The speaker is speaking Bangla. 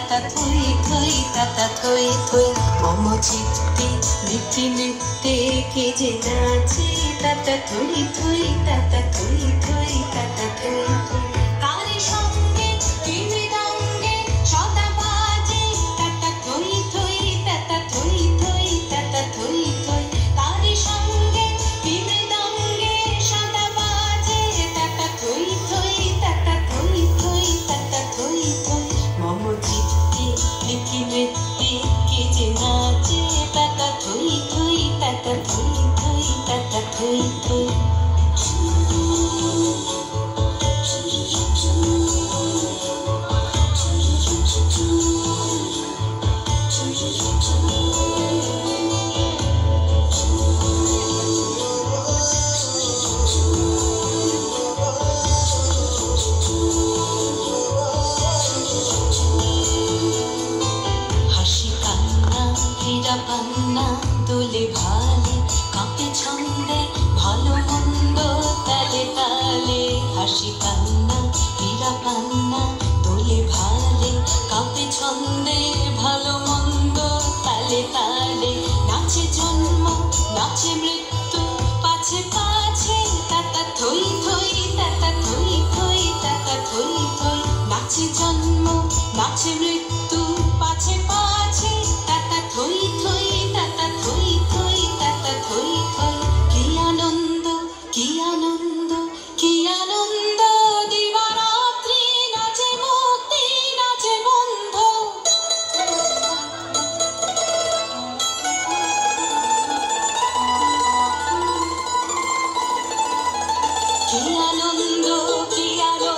তাতা থই থই তাতা থই থই মম চিত্তে নৃত্যে নৃত্যে কে যে নাচে তাতা থই থই তাতা থই থই তাতা থই থই কারে সঙ্গে কি মৃদঙ্গে সদা বাজে তাতা থই থই তাতা থই থই তাতা থই থই কারে সঙ্গে কি মৃদঙ্গে সদা বাজে তাতা থই থই তাতা থই থই তাতা থই থই মম চিত্তে নৃত্যে নৃত্যে কে যে নাচে তাতা থই থই তাতা থই থই তাতা থই থই পান্না দোলে ভালে কাঁপে ছন্দে ভালো মন্দ তালে তালে হাসি কান্না হীরা পান্না দোলে ভালে কাঁপে ছন্দে ভালো মন্দ তালে তালে নাচে জন্ম নাচে মৃত্যু পাছে পাছে তাতা থই থই তাতা থই থই তাতা থই থই নাচে জন্ম নাচে মৃত্যু পাছে পাছে তাতা থই থই তাতা থই থই তাতা থই থই কি আনন্দ কি আনন্দ কি আনন্দ দিবারাত্রি নাচে মুক্তি নাচে বন্ধ কি আনন্দ কি আনন্দ